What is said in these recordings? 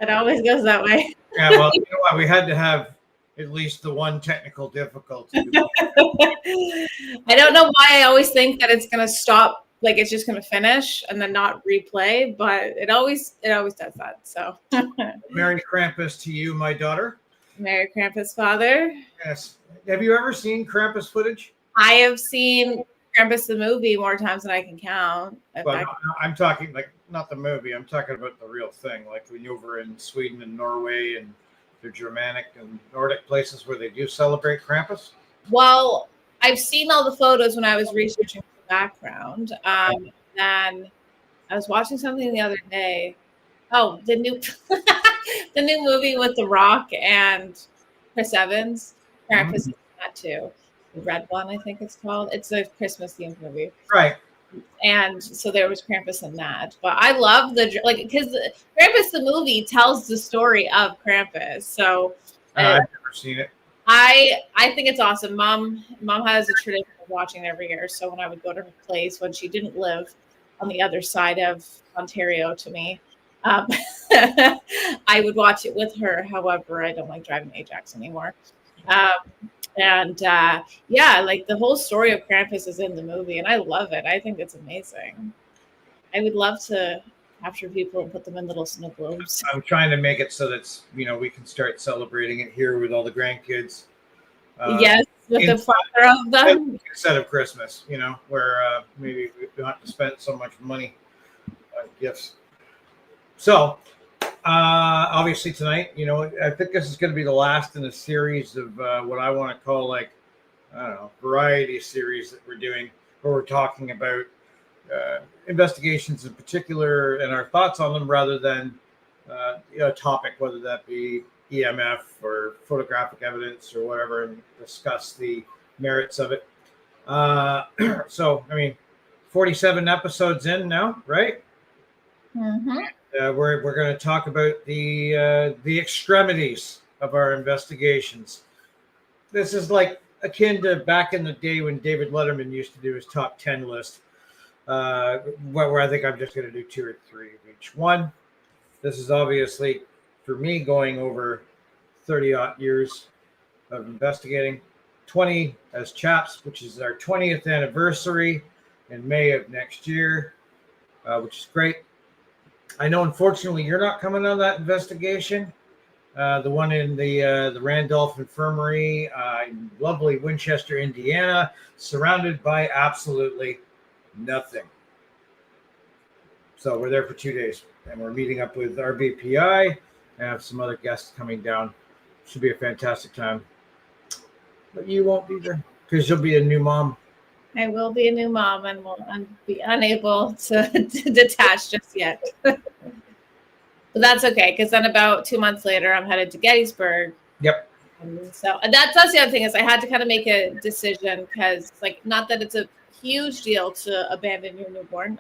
It always goes that way. Yeah, well, you know what? We had to have at least the one technical difficulty. I don't know why I always think that it's gonna stop, like it's just gonna finish and then not replay, but it always does that. So Merry Krampus to you, my daughter. Merry Krampus, father. Yes. Have you ever seen Krampus footage? I have seen Krampus the movie more times than I can count. Well, no, I'm talking like not the movie. I'm talking about the real thing, like when you're over in Sweden and Norway and the Germanic and Nordic places where they do celebrate Krampus. Well, I've seen all the photos when I was researching the background. And I was watching something the other day. Oh, the new the new movie with The Rock and Chris Evans. Krampus is that too. The red one, I think it's called. It's a Christmas themed movie. Right. And so there was Krampus in that. But I love because Krampus the movie tells the story of Krampus. So I've never seen it. I think it's awesome. Mom has a tradition of watching it every year. So when I would go to her place when she didn't live on the other side of Ontario to me, I would watch it with her. However, I don't like driving Ajax anymore. Like the whole story of Krampus is in the movie, and I love it. I think it's amazing. I would love to capture people and put them in little snow globes. I'm trying to make it so that we can start celebrating it here with all the grandkids. Yes, with the father of them instead of Christmas, where maybe we don't have to spend so much money on gifts. So, obviously tonight, I think this is going to be the last in a series of what I want to call variety series that we're doing, where we're talking about investigations in particular and our thoughts on them rather than a topic, whether that be EMF or photographic evidence or whatever, and discuss the merits of it. 47 episodes in now, right? Mm-hmm. We're going to talk about the extremities of our investigations. This is like akin to back in the day when David Letterman used to do his top 10 list, where I think I'm just going to do 2 or 3 of each one. This is obviously, for me, going over 30-odd years of investigating. 20 as Chaps, which is our 20th anniversary in May of next year, which is great. I know, unfortunately, you're not coming on that investigation. The one in the Randolph Infirmary, in lovely Winchester, Indiana, surrounded by absolutely nothing. So we're there for 2 days, and we're meeting up with our BPI and have some other guests coming down. Should be a fantastic time. But you won't be there because you'll be a new mom. I will be a new mom and will be unable to detach just yet. But that's okay, because then about 2 months later, I'm headed to Gettysburg. Yep. And so that's the other thing is I had to kind of make a decision because, not that it's a huge deal to abandon your newborn,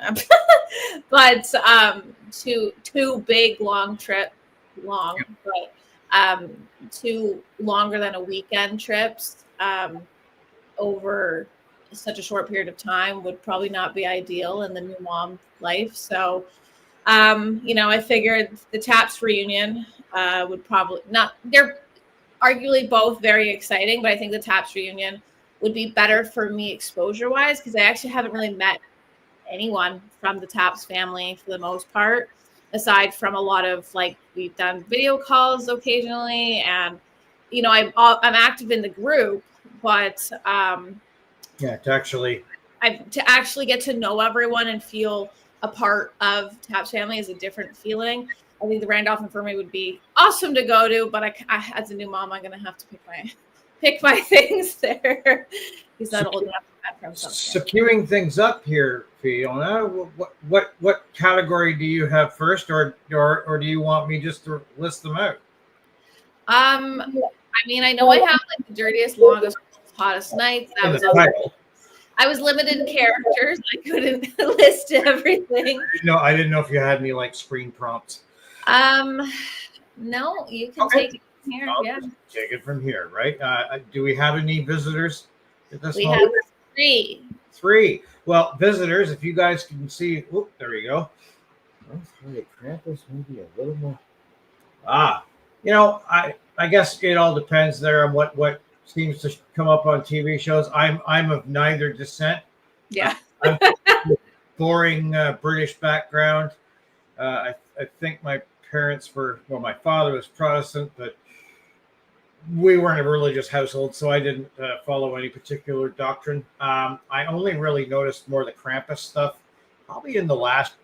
but two big long trip, but 2 longer than a weekend trips over such a short period of time would probably not be ideal in the new mom life. So, I figured the Chaps reunion would probably not, they're arguably both very exciting, but I think the Chaps reunion would be better for me exposure wise, because I actually haven't really met anyone from the Chaps family for the most part, aside from a lot of we've done video calls occasionally, and I'm active in the group, but to actually get to know everyone and feel a part of Chaps family is a different feeling. I think the Randolph Infirmary would be awesome to go to, but I as a new mom, I'm going to have to pick my things there. He's not old enough from something. So queuing things up here, Fiona, what category do you have first, or do you want me just to list them out? I know I have the dirtiest, longest, hottest nights. That was I was limited in characters. I couldn't list everything. I didn't know if you had any screen prompts. No, you can take it from here. I'll take it from here, right? Do we have any visitors at this moment? We have 3. Well, visitors, if you guys can see, there we go. Krampus, maybe a little more. I guess it all depends there on what seems to come up on TV shows. I'm of neither descent. Yeah. I'm boring British background. I think my parents were, well, my father was Protestant, but we weren't a religious household, so I didn't follow any particular doctrine. I only really noticed more the Krampus stuff, probably in the last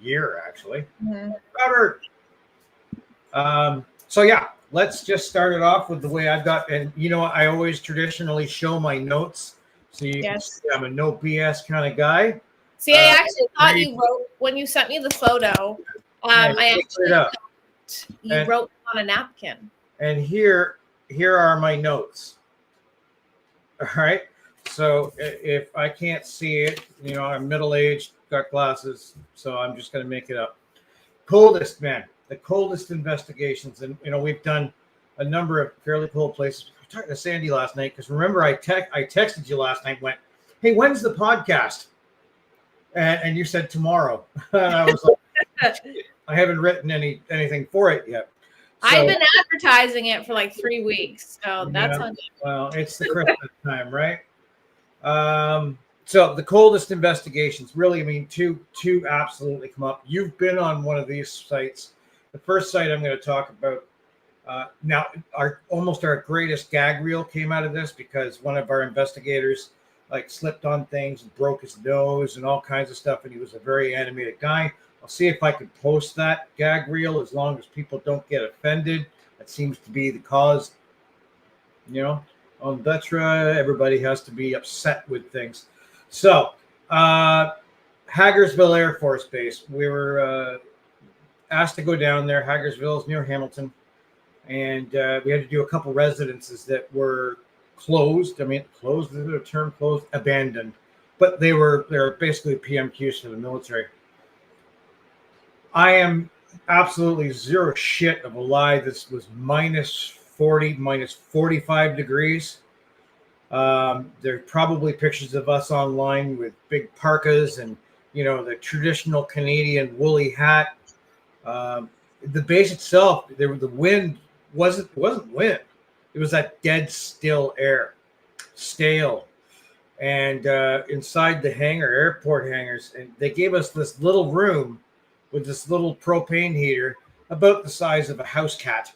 year, actually. Mm-hmm. So yeah, let's just start it off with the way I've got, and I always traditionally show my notes, so you can see I'm a no BS kind of guy. See, I actually thought you wrote when you sent me the photo. I actually thought you wrote on a napkin. And here are my notes. All right. So if I can't see it, I'm middle-aged, got glasses, so I'm just going to make it up. Coldest, man. The coldest investigations. And, we've done a number of fairly cold places. I was talking to Sandy last night because remember I texted you last night, went, hey, when's the podcast? And you said tomorrow. And I was like, I haven't written anything for it yet. So, I've been advertising it for like 3 weeks. So that's on you. Well, it's the Christmas time, right? So the coldest investigations, really, I mean, two absolutely come up. You've been on one of these sites. The first site I'm going to talk about now, our greatest gag reel came out of this because one of our investigators slipped on things and broke his nose and all kinds of stuff, and he was a very animated guy. I'll see if I can post that gag reel as long as people don't get offended. That seems to be the cause. On Vetra, everybody has to be upset with things. So, Hagersville Air Force Base. We were asked to go down there. Hagersville is near Hamilton. And we had to do a couple residences that were closed. I mean, closed, is it a term? Closed? Abandoned. But they were basically PMQs for the military. I am absolutely zero shit of a lie. This was minus 40, minus 45 degrees. There are probably pictures of us online with big parkas and, the traditional Canadian woolly hat. The base itself, the wind wasn't wind. It was that dead still air, stale. And inside the hangar, airport hangars, and they gave us this little room with this little propane heater about the size of a house cat.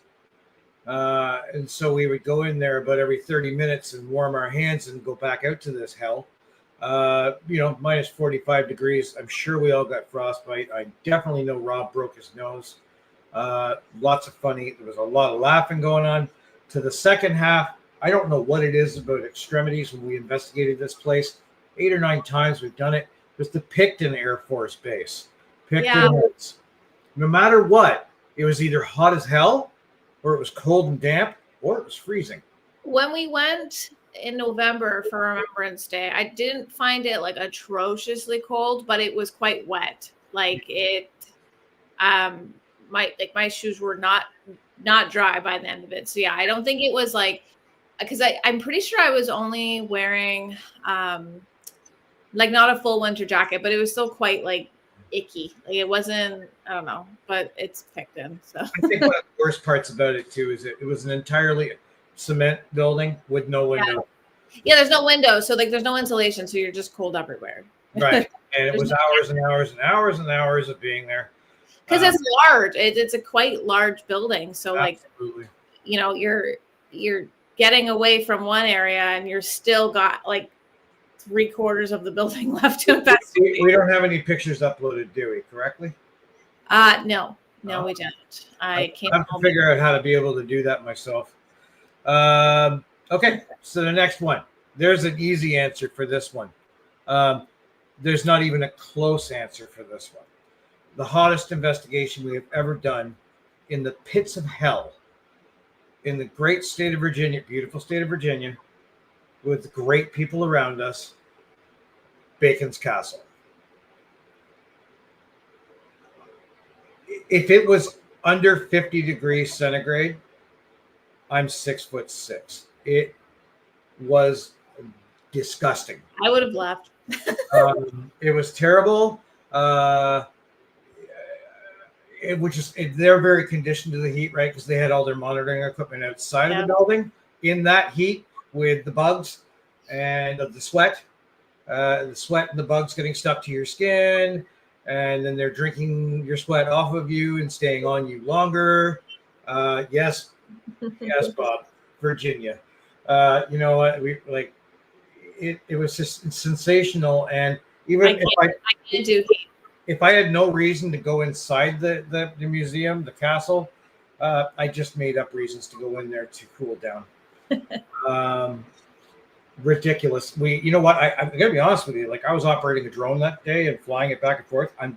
And so we would go in there about every 30 minutes and warm our hands and go back out to this hell. Minus 45 degrees. I'm sure we all got frostbite. I definitely know Rob broke his nose. Lots of funny. There was a lot of laughing going on. To the second half, I don't know what it is about extremities when we investigated this place. 8 or 9 times we've done it. It was the Picton Air Force Base. No matter what, it was either hot as hell, or it was cold and damp, or it was freezing. When we went in November for Remembrance Day, I didn't find it atrociously cold, but it was quite wet. My shoes were not dry by the end of it. So yeah, I don't think it was because I'm pretty sure I was only wearing not a full winter jacket, but it was still quite icky. It wasn't, I don't know, but it's Picton. So I think one of the worst parts about it too is it was an entirely cement building with no window. Yeah, there's no window, so there's no insulation, so you're just cold everywhere. Right, and it was hours and hours and hours and hours of being there. Because it's large. It's a quite large building, so absolutely. You're getting away from one area, and you're still got 3/4 of the building left to investigate. We don't have any pictures uploaded, do we? Correctly? No, we don't. I can't. I have to figure out how to be able to do that myself. Okay, so the next one. There's an easy answer for this one. There's not even a close answer for this one. The hottest investigation we have ever done in the pits of hell in the great state of Virginia, beautiful state of Virginia, with great people around us, Bacon's Castle. If it was under 50 degrees centigrade, I'm 6'6". It was disgusting. I would have left. It was terrible. they're very conditioned to the heat, right? Because they had all their monitoring equipment outside of the building in that heat with the bugs and the sweat and the bugs getting stuck to your skin, and then they're drinking your sweat off of you and staying on you longer. Yes, Bob, Virginia. You know what? We like it. It was just sensational, and even I can't do heat. if I had no reason to go inside the museum, the castle, I just made up reasons to go in there to cool down. Ridiculous. You know what? I'm gonna be honest with you. Like I was operating a drone that day and flying it back and forth. I'm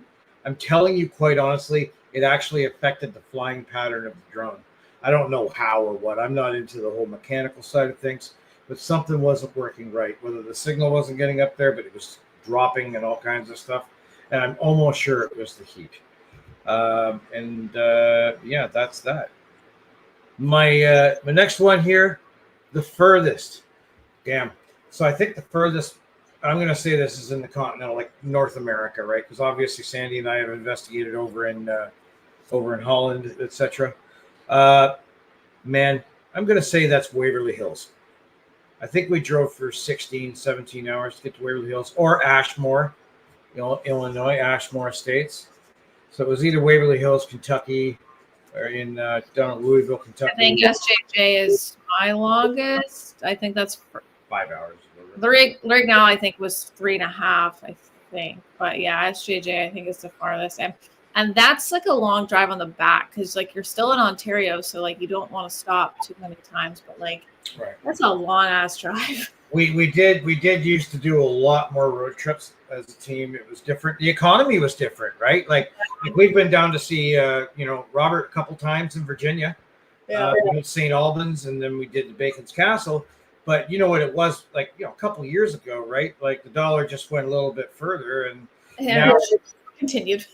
telling you quite honestly, it actually affected the flying pattern of the drone. I don't know how or what. I'm not into the whole mechanical side of things, but something wasn't working right. Whether the signal wasn't getting up there, but it was dropping and all kinds of stuff. And I'm almost sure it was the heat. Yeah, that's that. My next one here, the furthest. Damn. So I think the furthest, I'm going to say this is in the continental, like North America, right? Because obviously Sandy and I have investigated over in Holland, etc. Man, I'm going to say that's Waverly Hills. I think we drove for 16, 17 hours to get to Waverly Hills or Ashmore, Illinois, Ashmore Estates. So it was either Waverly Hills, Kentucky, or down in Louisville, Kentucky. I think SJJ is my longest. I think that's 5 hours. The rig now I think was 3.5, I think. But yeah, SJJ I think is the farthest. And that's like a long drive on the back because like you're still in Ontario, so like you don't want to stop too many times. But like that's a long ass drive. We did used to do a lot more road trips as a team. It was different. The economy was different, right? Like we've been down to see Robert a couple times in Virginia. We did St. Albans, and then we did the Bacon's Castle. But you know what it was like, a couple of years ago, right? Like the dollar just went a little bit further, and now continued.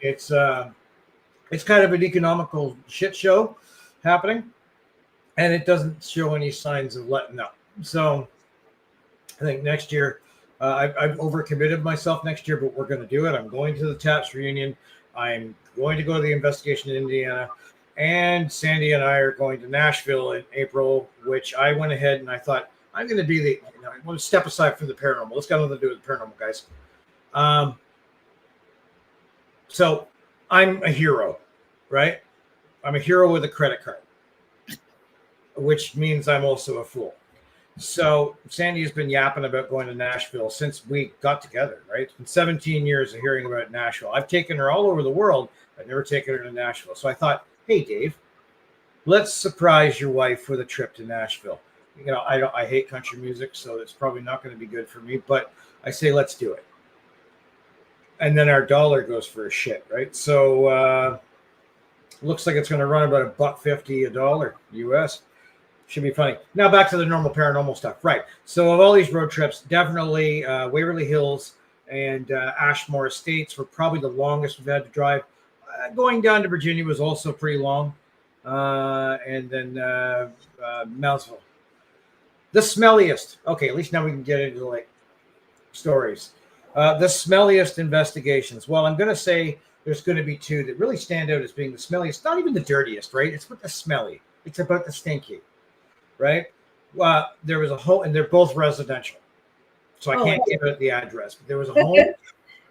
It's kind of an economical shit show happening, and it doesn't show any signs of letting up. So I think next year, I've overcommitted myself next year, but we're going to do it. I'm going to the Chaps reunion. I'm going to go to the investigation in Indiana. And Sandy and I are going to Nashville in April, which I went ahead and I thought I'm going to be I'm going to step aside from the paranormal. Let's got nothing to do with the paranormal, guys. So I'm a hero, right? I'm a hero with a credit card, which means I'm also a fool. So Sandy has been yapping about going to Nashville since we got together, right? It's been 17 years of hearing about Nashville. I've taken her all over the world. I've never taken her to Nashville. So I thought, hey, Dave, let's surprise your wife with a trip to Nashville. I hate country music, so it's probably not going to be good for me, but I say, let's do it. And then our dollar goes for a shit, right? So looks like it's going to run about $1.50 a dollar US. Should be funny. Now back to the normal paranormal stuff. Right. So of all these road trips, definitely Waverly Hills and Ashmore Estates were probably the longest we've had to drive. Going down to Virginia was also pretty long. And then Moundsville. The smelliest. Okay, at least now we can get into like stories. The smelliest investigations. Well, I'm going to say there's going to be two that really stand out as being the smelliest. Not even the dirtiest, right? It's about the smelly. It's about the stinky. Right? There was a home, and they're both residential, so I can't give it the address. But there was a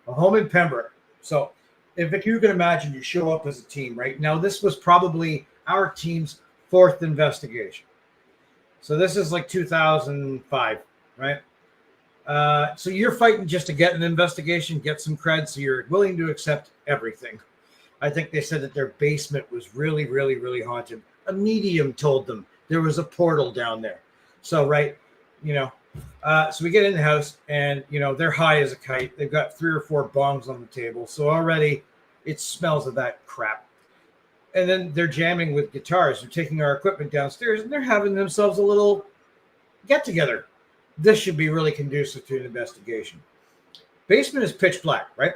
home in Pembroke. So, if you can imagine, you show up as a team, right? Now, this was probably our team's fourth investigation. So this is like 2005, right? So you're fighting just to get an investigation, get some cred, so you're willing to accept everything. I think they said that their basement was really, really, really haunted. A medium told them there was a portal down there. So, right, so we get in the house and, they're high as a kite. They've got 3 or 4 bongs on the table. So already it smells of that crap. And then they're jamming with guitars. They're taking our equipment downstairs and they're having themselves a little get together. This should be really conducive to an investigation. Basement is pitch black, right?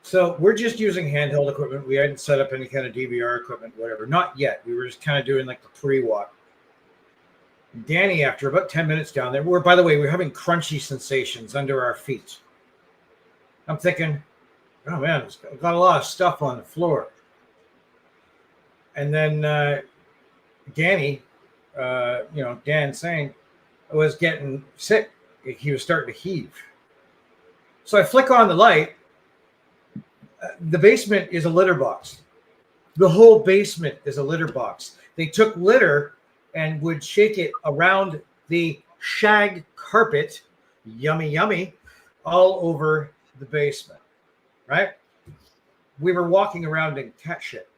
So we're just using handheld equipment. We hadn't set up any kind of DVR equipment, whatever. Not yet. We were just kind of doing like the pre-walk. Danny, after about 10 minutes down there, we're having crunchy sensations under our feet. I'm thinking, oh man, it's got a lot of stuff on the floor. And then Danny, Dan saying, was getting sick. He was starting to heave. So I flick on the light. The basement is a litter box. The whole basement is a litter box. They took litter and would shake it around the shag carpet, yummy, yummy, all over the basement, right? We were walking around in cat shit.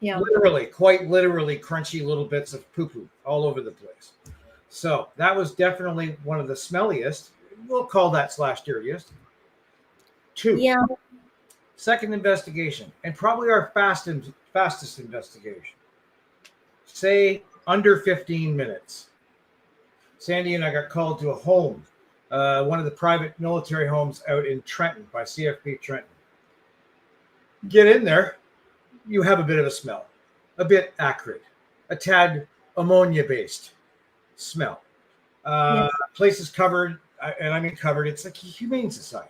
Yeah. Literally, quite literally, crunchy little bits of poo-poo all over the place. So that was definitely one of the smelliest. We'll call that / dirtiest. 2. Yeah. Second investigation, and probably our fastest investigation. Say under 15 minutes. Sandy and I got called to a home, one of the private military homes out in Trenton by CFP Trenton. Get in there, you have a bit of a smell, a bit acrid, a tad ammonia-based smell. Place is covered, and I mean covered. It's like a humane society.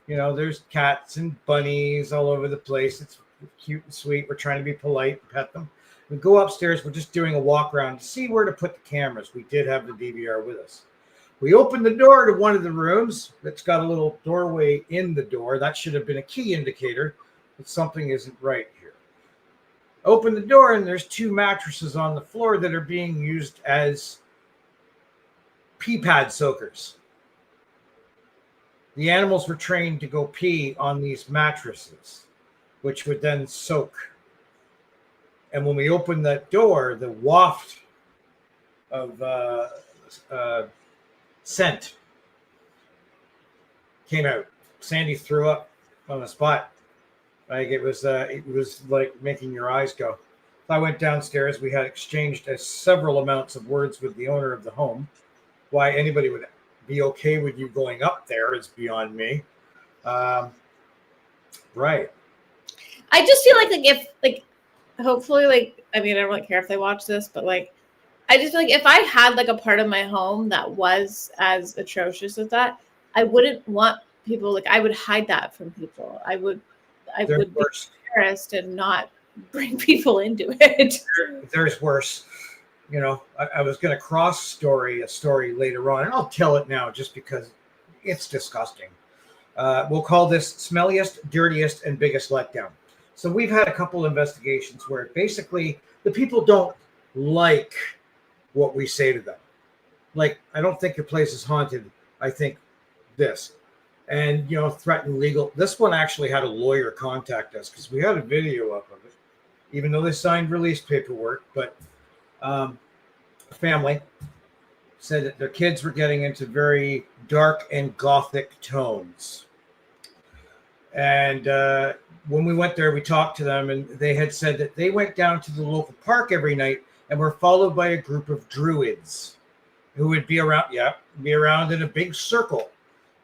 There's cats and bunnies all over the place. It's cute and sweet. We're trying to be polite and pet them. We go upstairs. We're just doing a walk around to see where to put the cameras. We did have the DVR with us. We opened the door to one of the rooms that's got a little doorway in the door. That should have been a key indicator that something isn't right here. Open the door, and there's 2 mattresses on the floor that are being used as pee pad soakers. The animals were trained to go pee on these mattresses, which would then soak. And when we opened that door, the waft of scent came out. Sandy threw up on the spot. Like it was like making your eyes go. I went downstairs. We had exchanged several amounts of words with the owner of the home. Why anybody would be okay with you going up there is beyond me. Right. I just feel if hopefully I mean, I don't really care if they watch this, but I just feel like if I had a part of my home that was as atrocious as that, I wouldn't want people I would hide that from people. I would be embarrassed and not bring people into it. There's worse. I was going to cross a story later on, and I'll tell it now just because it's disgusting. We'll call this smelliest, dirtiest, and biggest letdown. So we've had a couple investigations where basically the people don't like what we say to them. I don't think your place is haunted. I think this. And, threaten legal. This one actually had a lawyer contact us because we had a video up of it, even though they signed release paperwork. But a family said that their kids were getting into very dark and gothic tones. And when we went there, we talked to them, and they had said that they went down to the local park every night and were followed by a group of druids who would be around in a big circle.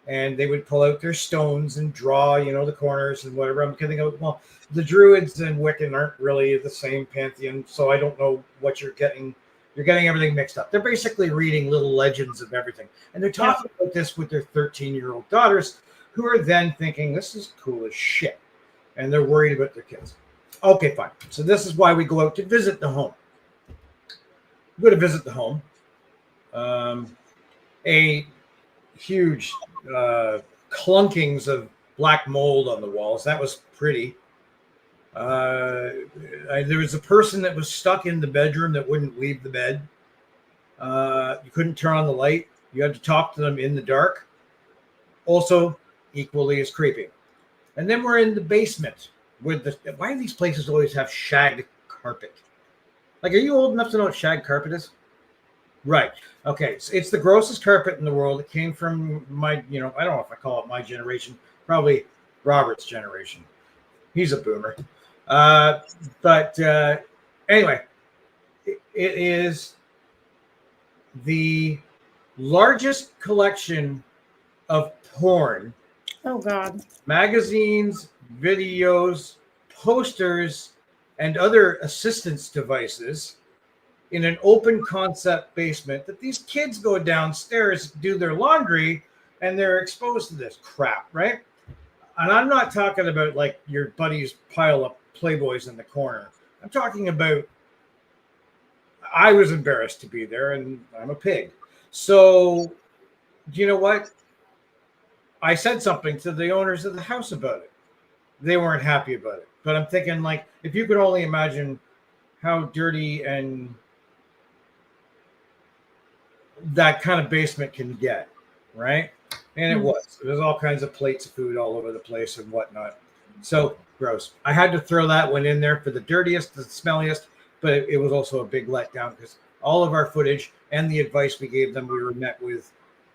And they would pull out their stones and draw, the corners and whatever. I'm kidding. Well, the druids and Wiccan aren't really the same pantheon, so I don't know what you're getting. You're getting everything mixed up. They're basically reading little legends of everything. And they're talking about this with their 13-year-old daughters, who are then thinking, this is cool as shit. And they're worried about their kids. Okay, fine. So this is why we go out to visit the home. We go to visit the home. A huge clunkings of black mold on the walls. That was pretty. There was a person that was stuck in the bedroom that wouldn't leave the bed. You couldn't turn on the light. You had to talk to them in the dark. Also, equally as creepy. And then we're in the basement with why do these places always have shag carpet? Are you old enough to know what shag carpet is? Right. Okay. So it's the grossest carpet in the world. It came from my, I don't know if I call it my generation, probably Robert's generation. He's a boomer. But anyway, it is the largest collection of porn. Oh, God. Magazines, videos, posters, and other assistance devices in an open concept basement that these kids go downstairs, do their laundry, and they're exposed to this crap, right? And I'm not talking about like your buddies pile up Playboys in the corner. I'm talking about I was embarrassed to be there, and I'm a pig. So, you know what? I said something to the owners of the house about it. They weren't happy about it. But I'm thinking, like, if you could only imagine how dirty and that kind of basement can get, right? And it was. There's all kinds of plates of food all over the place and whatnot. So gross. I had to throw that one in there for the dirtiest, the smelliest, but it was also a big letdown because all of our footage and the advice we gave them, we were met with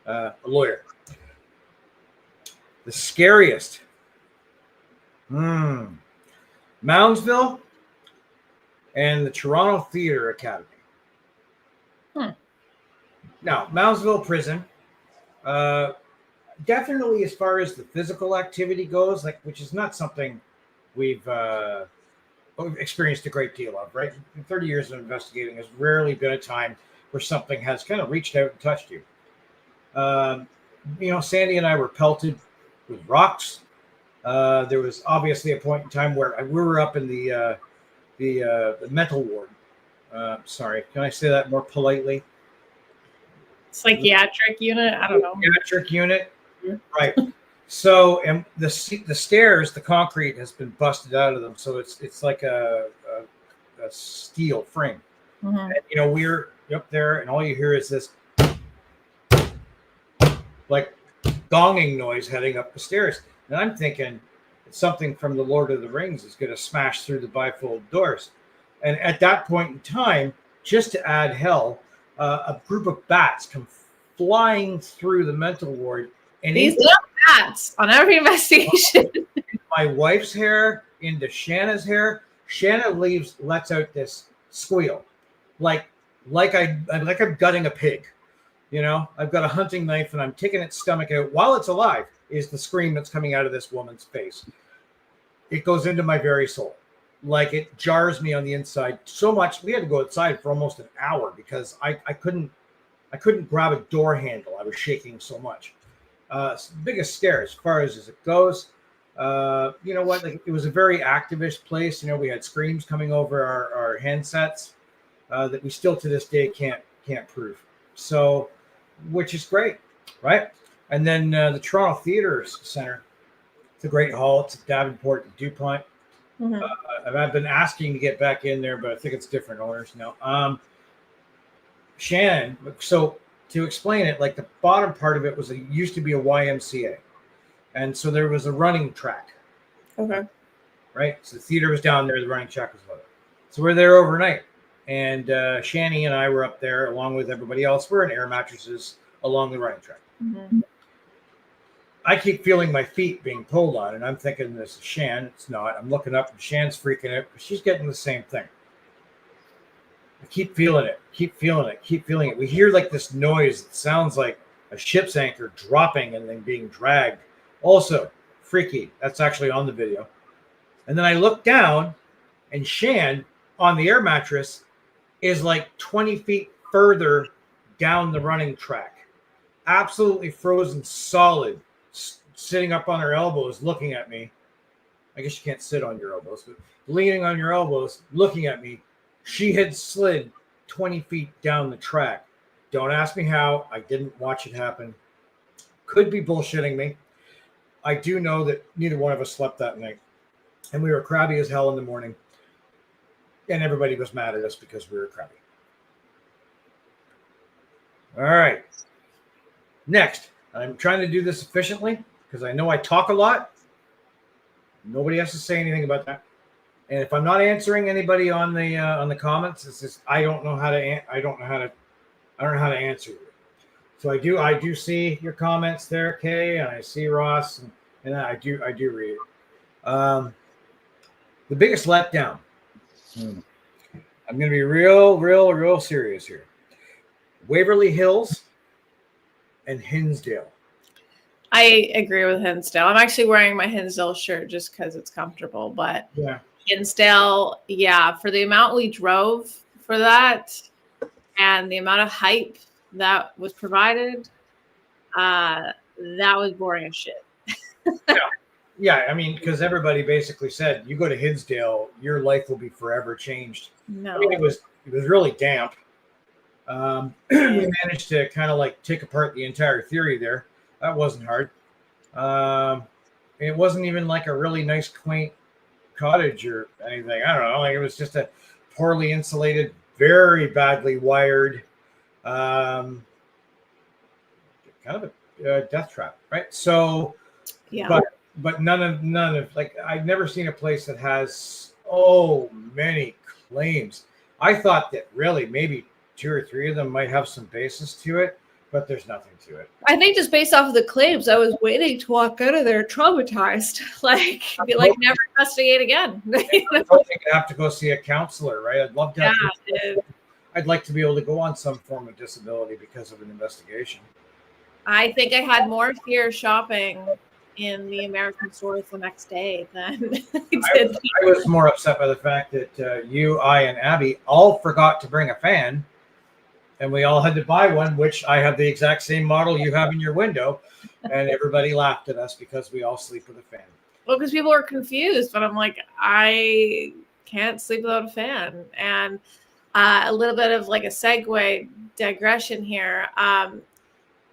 a lawyer. The scariest. Moundsville and the Toronto Theatre Academy. Now, Moundsville Prison, definitely as far as the physical activity goes, like which is not something we've experienced a great deal of, right? In 30 years of investigating, there's rarely been a time where something has kind of reached out and touched you. Sandy and I were pelted with rocks. There was obviously a point in time where we were up in the mental ward. Sorry, can I say that more politely? Psychiatric unit? I don't know. Psychiatric unit, right. So, and the stairs, the concrete has been busted out of them. So it's like a steel frame. And, we're up there and all you hear is this like gonging noise heading up the stairs. And I'm thinking something from the Lord of the Rings is going to smash through the bifold doors. And at that point in time, just to add hell, a group of bats come flying through the mental ward. And these little bats on every investigation. My wife's hair, into Shanna's hair. Shanna lets out this squeal, like I'm gutting a pig. I've got a hunting knife and I'm taking its stomach out while it's alive. Is the scream that's coming out of this woman's face. It goes into my very soul. Like it jars me on the inside so much. We had to go outside for almost an hour because I couldn't grab a door handle. I was shaking so much. Biggest scare as far as it goes. You know what? Like, it was a very activist place. We had screams coming over our handsets that we still to this day can't prove. So, which is great, right? And then the Toronto Theatre Center. It's a great hall. It's at Davenport and DuPont. I've been asking to get back in there, but I think it's different owners now. Shannon, so to explain it, like the bottom part of it used to be a YMCA. And so there was a running track. Okay. Right? So the theater was down there, the running track was above it. So we're there overnight. And Shanny and I were up there along with everybody else. We're in air mattresses along the running track. I keep feeling my feet being pulled on, and I'm thinking this is Shan. It's not. I'm looking up, and Shan's freaking out. She's getting the same thing. I keep feeling it. Keep feeling it. Keep feeling it. We hear like this noise. It sounds like a ship's anchor dropping and then being dragged. Also, freaky. That's actually on the video. And then I look down, and Shan on the air mattress is like 20 feet further down the running track. Absolutely frozen solid. Sitting up on her elbows, looking at me. I guess you can't sit on your elbows, but leaning on your elbows, looking at me. She had slid 20 feet down the track. Don't ask me how. I didn't watch it happen. Could be bullshitting me. I do know that neither one of us slept that night. And we were crabby as hell in the morning. And everybody was mad at us because we were crabby. All right. Next. I'm trying to do this efficiently because I know I talk a lot. Nobody has to say anything about that. And if I'm not answering anybody on the comments, it's just I don't know how to answer you. So I do see your comments there, Kay, and I see Ross, and I do read it. The biggest letdown. I'm going to be real serious here. Waverly Hills and Hinsdale. I agree with Hinsdale. I'm actually wearing my Hinsdale shirt just because it's comfortable. But yeah, Hinsdale, for the amount we drove for that and the amount of hype that was provided, that was boring as shit. Yeah, I mean, because everybody basically said, you go to Hinsdale, your life will be forever changed. No. I mean, it was really damp. We managed to kind of like take apart the entire theory there. That wasn't hard. It wasn't even like a really nice, quaint cottage or anything. I don't know. Like, it was just a poorly insulated, very badly wired, kind of a death trap, right? So, yeah. But none of like, I've never seen a place that has so many claims. I thought that really maybe 2 or 3 of them might have some basis to it, but there's nothing to it. I think just based off of the claims, I was waiting to walk out of there traumatized, like be like, never investigate again. I think I have to go see a counselor, right? I'd love to. I'd like to be able to go on some form of disability because of an investigation. I think I had more fear shopping in the American stores the next day than I did. I was more upset by the fact that you, I, and Abby all forgot to bring a fan, and we all had to buy one, which I have the exact same model you have in your window, and everybody laughed at us because we all sleep with a fan. Well, because people are confused, but I'm like, I can't sleep without a fan. And a little bit of like a segue digression here.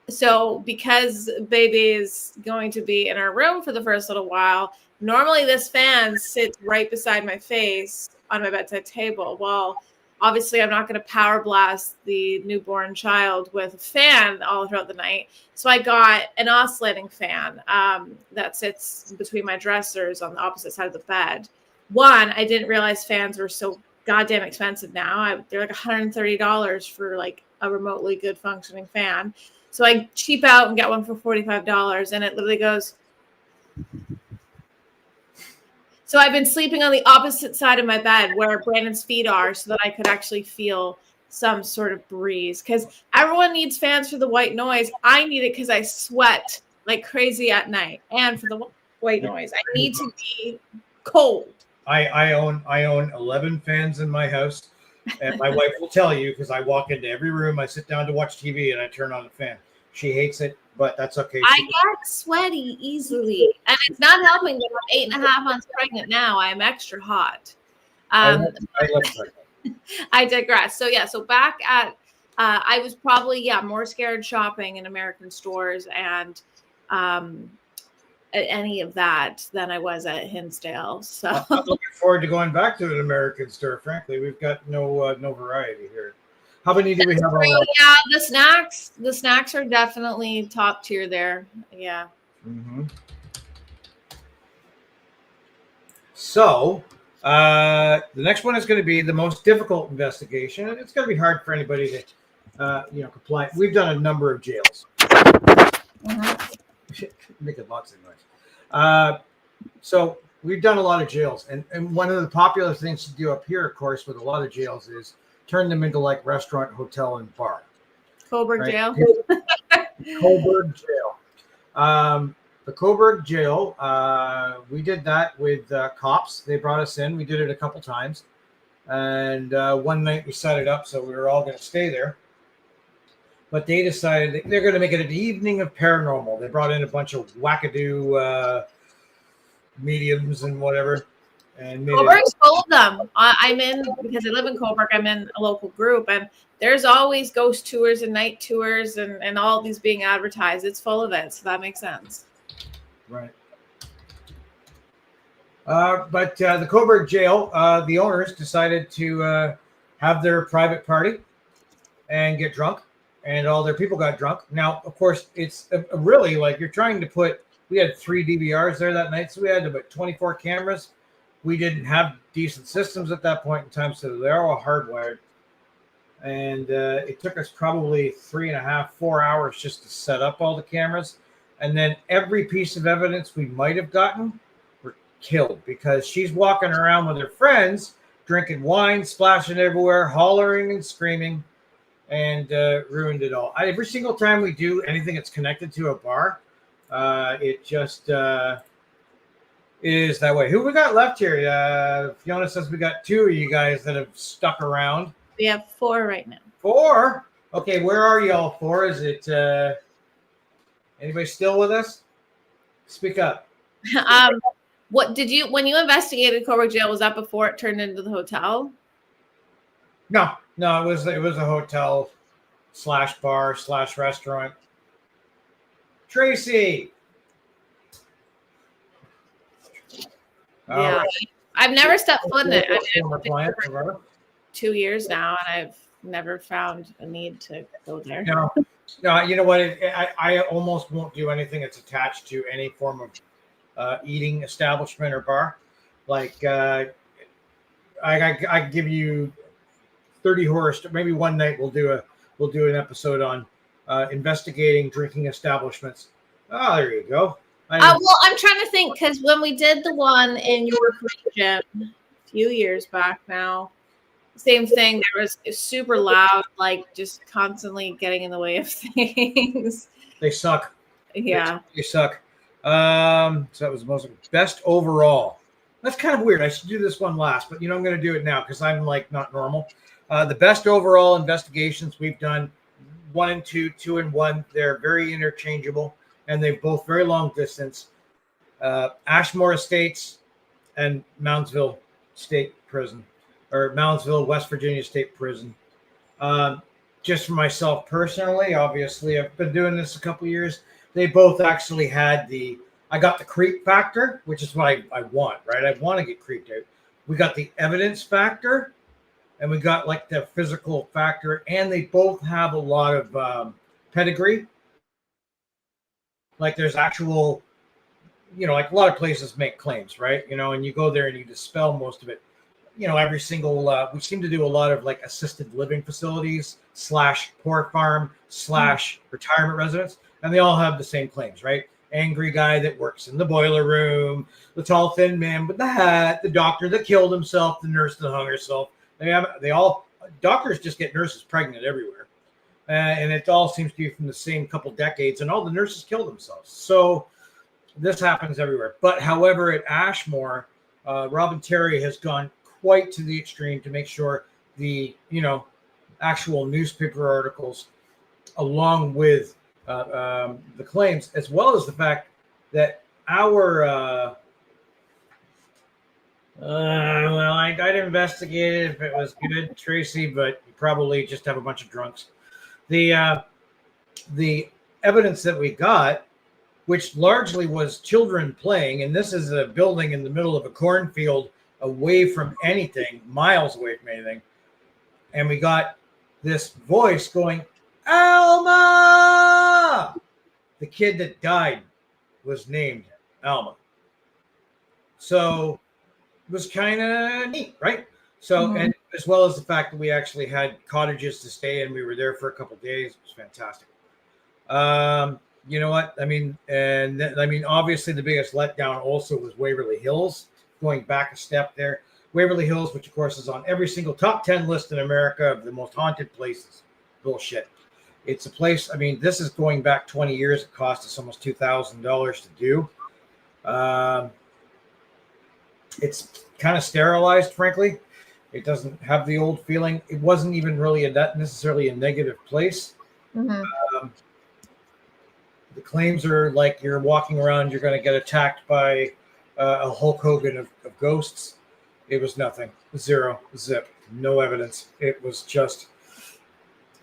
So because baby is going to be in our room for the first little while, normally this fan sits right beside my face on my bedside table. Well, obviously I'm not going to power blast the newborn child with a fan all throughout the night. So I got an oscillating fan that sits between my dressers on the opposite side of the bed. One, I didn't realize fans were so goddamn expensive now. They're like $130 for like a remotely good functioning fan. So I cheap out and get one for $45, and it literally goes. So I've been sleeping on the opposite side of my bed where Brandon's feet are so that I could actually feel some sort of breeze. Because everyone needs fans for the white noise. I need it because I sweat like crazy at night. And for the white noise, I need to be cold. I own 11 fans in my house. And my wife will tell you, because I walk into every room, I sit down to watch TV, and I turn on the fan. She hates it, but that's okay. I get sweaty easily, and it's not helping that I'm 8.5 months pregnant now. I'm extra hot. I digress. So yeah, so back at, I was probably more scared shopping in American stores and any of that than I was at Hinsdale. So I'm looking forward to going back to an American store. Frankly, we've got no variety here. How many do we have? Yeah, the snacks are definitely top tier there. Yeah. Mm-hmm. So the next one is going to be the most difficult investigation, and it's going to be hard for anybody to comply. We've done a number of jails. Making lots of noise. So we've done a lot of jails, and one of the popular things to do up here, of course, with a lot of jails is turn them into like restaurant, hotel, and bar. Coburg Jail. Coburg Jail. The Coburg Jail, we did that with cops. They brought us in. We did it a couple times. And one night we set it up so we were all going to stay there. But they decided they're going to make it an evening of paranormal. They brought in a bunch of wackadoo mediums and whatever. And Coburg's full of them. I'm in, because I live in Coburg, I'm in a local group, and there's always ghost tours and night tours and all these being advertised. It's full of it, so that makes sense. Right. But the Coburg Jail, the owners decided to have their private party and get drunk, and all their people got drunk. Now, of course, it's really like you're trying to put, we had 3 DVRs there that night, so we had about 24 cameras. We didn't have decent systems at that point in time, so they're all hardwired. And it took us probably 3.5, 4 hours just to set up all the cameras. And then every piece of evidence we might have gotten were killed because she's walking around with her friends, drinking wine, splashing everywhere, hollering and screaming, and ruined it all. Every single time we do anything that's connected to a bar, it just is that way. Who we got left here? Fiona says we got 2 of you guys that have stuck around. We have 4 right now. 4? Okay, where are y'all 4? Is it Anybody still with us? Speak up. What did you, when you investigated Coburg Jail, was that before it turned into the hotel? No, it was a hotel / bar / restaurant. Tracy. Yeah, right. I've never stepped foot in it. I've been for 2 years now, and I've never found a need to go there. No, you know what? I almost won't do anything that's attached to any form of eating establishment or bar. Like I give you 30 horror. Maybe one night we'll do an episode on investigating drinking establishments. Oh, there you go. Well, I'm trying to think, because when we did the one in York Region a few years back now, same thing. There was super loud, like just constantly getting in the way of things. They suck. Yeah, they suck. So that was the most best overall. That's kind of weird. I should do this one last, but I'm going to do it now because I'm like not normal. The best overall investigations we've done, 1 and 2, 2 and 1. They're very interchangeable, and they're both very long distance. Ashmore Estates and Moundsville State Prison, or Moundsville, West Virginia State Prison. Just for myself personally, obviously, I've been doing this a couple of years. They both actually had I got the creep factor, which is what I want, right? I want to get creeped out. We got the evidence factor, and we got like the physical factor, and they both have a lot of pedigree. Like there's actual, like a lot of places make claims, right? And you go there and you dispel most of it. Every single, we seem to do a lot of like assisted living facilities / pork farm / retirement residence. And they all have the same claims, right? Angry guy that works in the boiler room, the tall, thin man with the hat, the doctor that killed himself, the nurse that hung herself. Doctors just get nurses pregnant everywhere. And it all seems to be from the same couple decades, and all the nurses kill themselves. So this happens everywhere. But however, at Ashmore, Robin Terry has gone quite to the extreme to make sure the, actual newspaper articles, along with the claims, as well as the fact that our I'd investigate it if it was good, Tracy, but you probably just have a bunch of drunks. The evidence that we got, which largely was children playing, and this is a building in the middle of a cornfield, away from anything, miles away from anything, and we got this voice going, Alma! The kid that died was named Alma. So it was kind of neat, right? So, and as well as the fact that we actually had cottages to stay in, we were there for a couple of days. It was fantastic. You know what? Obviously the biggest letdown also was Waverly Hills, going back a step there. Waverly Hills, which of course is on every single top 10 list in America of the most haunted places. Bullshit. It's a place, this is going back 20 years. It cost us almost $2,000 to do. It's kind of sterilized, frankly. It doesn't have the old feeling. It wasn't even really necessarily a negative place. Mm-hmm. The claims are like you're walking around, you're going to get attacked by a Hulk Hogan of ghosts. It was nothing. Zero. Zip. No evidence. It was just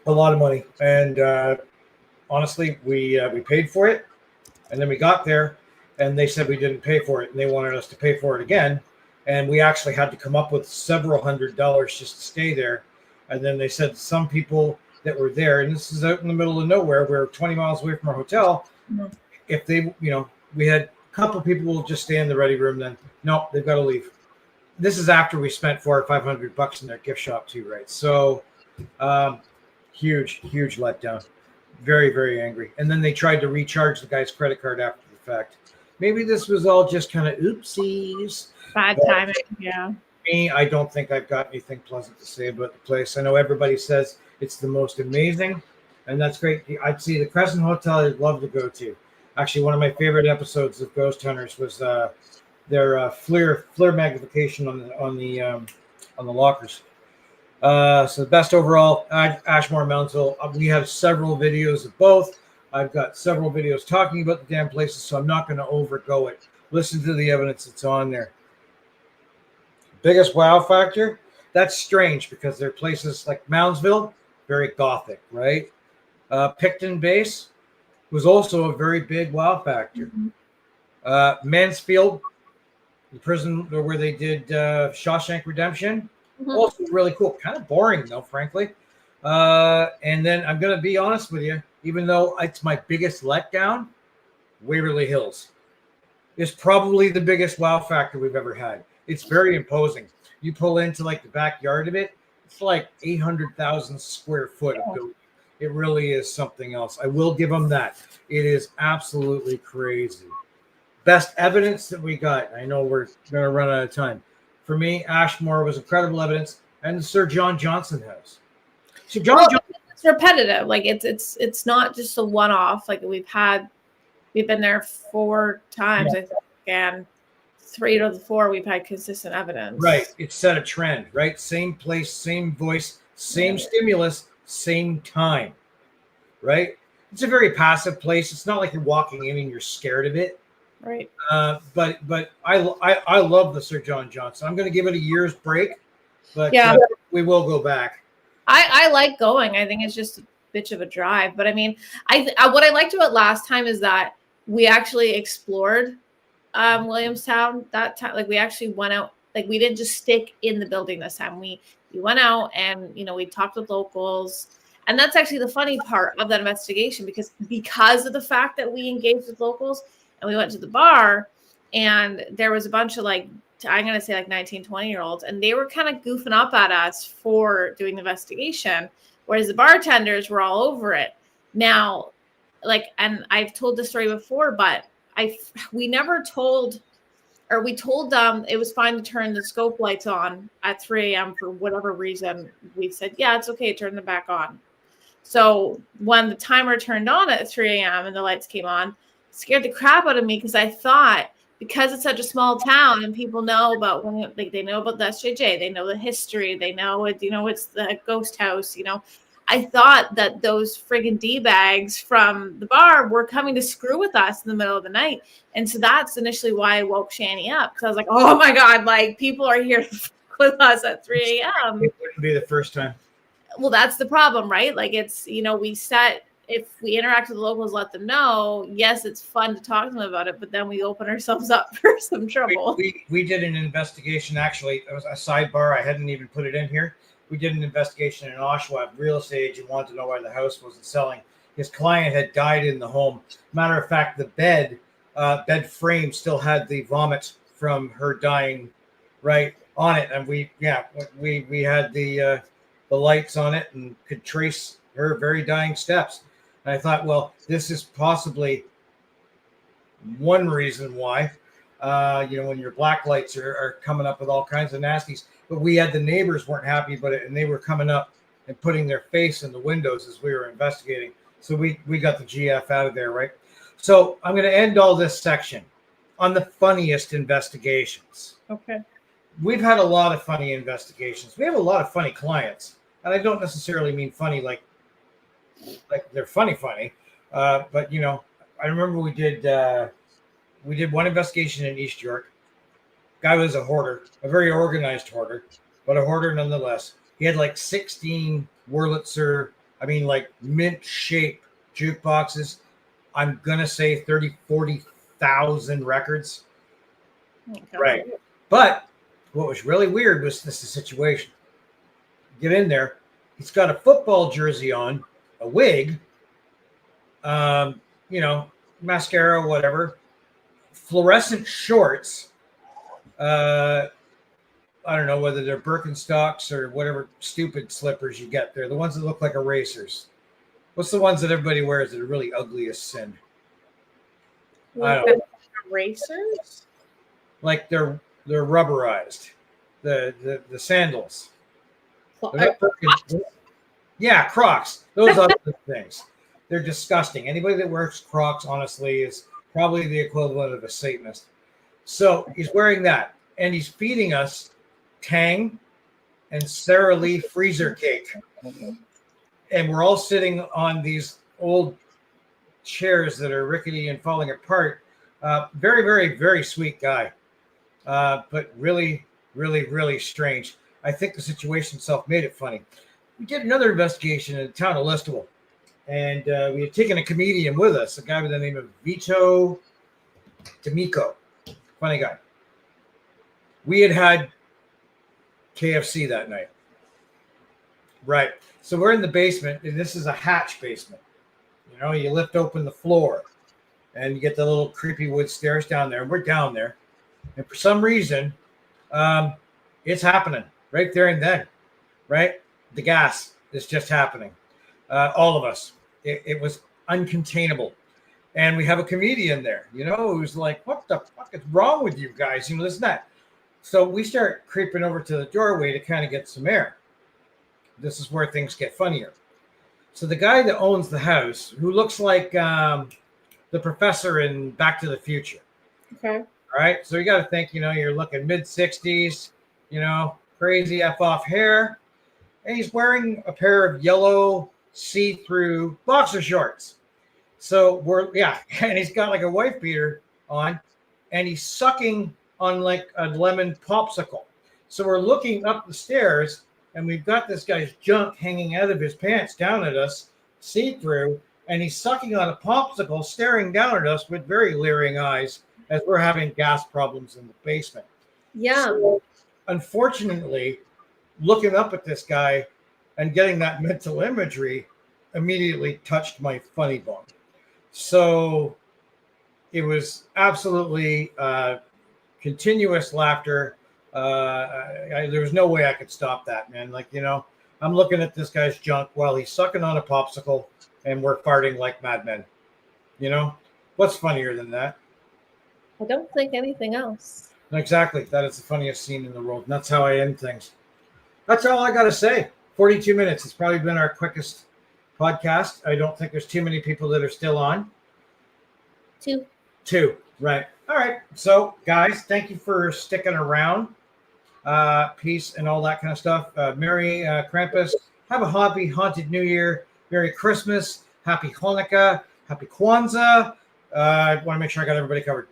a lot of money. And honestly, we paid for it. And then we got there and they said we didn't pay for it. And they wanted us to pay for it again. And we actually had to come up with several $100s just to stay there. And then they said some people that were there, and this is out in the middle of nowhere, we're 20 miles away from our hotel. Mm-hmm. If they, we had a couple people will just stay in the ready room, then no, they've got to leave. This is after we spent $400 or $500 in their gift shop too, right? So huge letdown. Very, very angry. And then they tried to recharge the guy's credit card after the fact. Maybe this was all just kind of oopsies. Bad timing, yeah. Me, I don't think I've got anything pleasant to say about the place. I know everybody says it's the most amazing, and that's great. I'd see the Crescent Hotel I'd love to go to. Actually, one of my favorite episodes of Ghost Hunters was their FLIR magnification on the lockers. So the best overall, Ashmore Moundsville. We have several videos of both. I've got several videos talking about the damn places, so I'm not going to overgo it. Listen to the evidence that's on there. Biggest wow factor? That's strange because there are places like Moundsville, very gothic, right? Picton Base was also a very big wow factor. Mansfield, the prison where they did Shawshank Redemption, also really cool. Kind of boring though, frankly. And then I'm going to be honest with you, even though it's my biggest letdown, Waverly Hills is probably the biggest wow factor we've ever had. It's very imposing. You pull into like the backyard of it, it's like 800,000 square foot of building. It really is something else. I will give them that. It is absolutely crazy. Best evidence that we got. I know we're going to run out of time. For me, Ashmore was incredible evidence, and the Sir John Johnson house. So it's repetitive. Like it's not just a one-off. Like we've been there 4 times, I think, and 3 to the 4 we've had consistent evidence. Right. It's set a trend, right? Same place, same voice, same stimulus, same time. Right? It's a very passive place. It's not like you're walking in and you're scared of it. Right. But I love the Sir John Johnson. I'm going to give it a year's break, but we will go back. I like going. I think it's just a bitch of a drive. But I mean, what I liked about last time is that we actually explored Williamstown that time. Like we actually went out. Like we didn't just stick in the building this time. We went out and we talked with locals. And that's actually the funny part of that investigation because of the fact that we engaged with locals and we went to the bar and there was a bunch of I'm going to say 19, 20-year-olds, and they were kind of goofing up at us for doing the investigation, whereas the bartenders were all over it. Now, and I've told this story before, but we told them it was fine to turn the scope lights on at 3 a.m. for whatever reason. We said, yeah, it's okay, turn them back on. So when the timer turned on at 3 a.m. and the lights came on, it scared the crap out of me because I thought, because it's such a small town and people know about they know about the SJJ, they know the history, they know it, it's the ghost house, I thought that those friggin' D-bags from the bar were coming to screw with us in the middle of the night. And so that's initially why I woke Shani up. Because I was like, oh my God, people are here with us at 3 a.m. It wouldn't be the first time. Well, that's the problem, right? It's, if we interact with the locals, let them know, yes, it's fun to talk to them about it, but then we open ourselves up for some trouble. We did an investigation, actually. It was a sidebar. I hadn't even put it in here. We did an investigation in Oshawa. A real estate agent wanted to know why the house wasn't selling. His client had died in the home. Matter of fact, the bed frame still had the vomit from her dying right on it. And we had the lights on it and could trace her very dying steps. And I thought, well, this is possibly one reason why, when your black lights are coming up with all kinds of nasties. But we had the neighbors weren't happy about it, and they were coming up and putting their face in the windows as we were investigating. So we got the GF out of there, right? So I'm going to end all this section on the funniest investigations. Okay. We've had a lot of funny investigations. We have a lot of funny clients, and I don't necessarily mean funny like they're funny, but I remember we did one investigation in East York. Guy was a hoarder, a very organized hoarder, but a hoarder nonetheless. He had 16 Wurlitzer, mint shape jukeboxes. I'm going to say 40,000 records. Okay. Right. But what was really weird was this situation. Get in there. He's got a football jersey on, a wig, mascara, whatever, fluorescent shorts. I don't know whether they're Birkenstocks or whatever stupid slippers you get there. The ones that look like erasers. What's the ones that everybody wears that are really ugly as sin? I don't know. Erasers? They're rubberized. The sandals. Yeah, Crocs. Those other things. They're disgusting. Anybody that wears Crocs, honestly, is probably the equivalent of a Satanist. So he's wearing that, and he's feeding us Tang and Sara Lee freezer cake. And we're all sitting on these old chairs that are rickety and falling apart. Very, very, very sweet guy, but really, really, really strange. I think the situation itself made it funny. We did another investigation in the town of Listowel, and we had taken a comedian with us, a guy by the name of Vito D'Amico. Funny guy. We had KFC that night. Right. So we're in the basement, and this is a hatch basement. You know, you lift open the floor, and you get the little creepy wood stairs down there. And we're down there, and for some reason, it's happening right there and then. Right, the gas is just happening. All of us. It was uncontainable, and we have a comedian there. You know, who's like, "What the fuck is wrong with you guys?" You know, this and that. So we start creeping over to the doorway to kind of get some air. This is where things get funnier. So the guy that owns the house, who looks like the professor in Back to the Future. Okay. All right. So you got to think, you know, you're looking mid-60s, you know, crazy F-off hair. And he's wearing a pair of yellow see-through boxer shorts. So and he's got like a wife beater on, and he's sucking on like a lemon popsicle. So we're looking up the stairs, and we've got this guy's junk hanging out of his pants down at us, see-through, and he's sucking on a popsicle, staring down at us with very leering eyes as we're having gas problems in the basement. Yeah. So, unfortunately, looking up at this guy and getting that mental imagery immediately touched my funny bone. So it was absolutely continuous laughter. There was no way I could stop that, man. Like, you know, I'm looking at this guy's junk while he's sucking on a popsicle and we're farting like madmen. You know, what's funnier than that? I don't think anything else. Exactly. That is the funniest scene in the world. And that's how I end things. That's all I got to say. 42 minutes. It's probably been our quickest podcast. I don't think there's too many people that are still on. Two. Right. All right. So, guys, thank you for sticking around. Peace and all that kind of stuff. Merry Krampus. Have a haunted New Year. Merry Christmas. Happy Hanukkah. Happy Kwanzaa. I want to make sure I got everybody covered.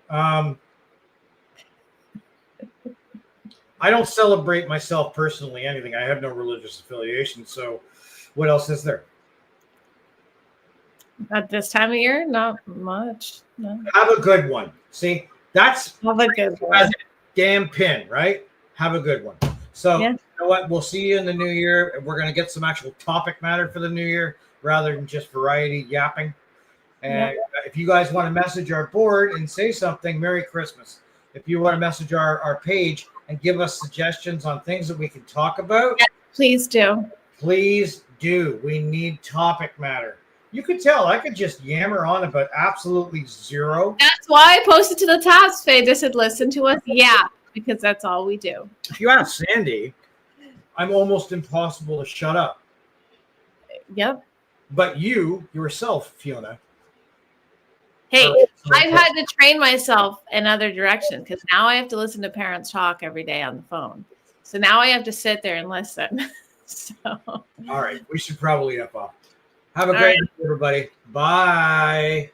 I don't celebrate myself personally anything. I have no religious affiliation. So what else is there? At this time of year, not much. No. Have a good one. See, that's have a good one. Damn pin, right? Have a good one. So You know what? We'll see you in the new year. We're going to get some actual topic matter for the new year rather than just variety yapping. And if you guys want to message our board and say something, Merry Christmas. If you want to message our page and give us suggestions on things that we can talk about, please do. Please do. We need topic matter. You could tell I could just yammer on about absolutely zero. That's why I posted to the Chaps page. I said, listen to us. Yeah, because that's all we do. If you ask Sandy, I'm almost impossible to shut up. Yep. But you, yourself, Fiona. Hey, I've had to train myself in other directions because now I have to listen to parents talk every day on the phone. So now I have to sit there and listen. So. All right. We should probably up off. Have a great day, everybody. Bye.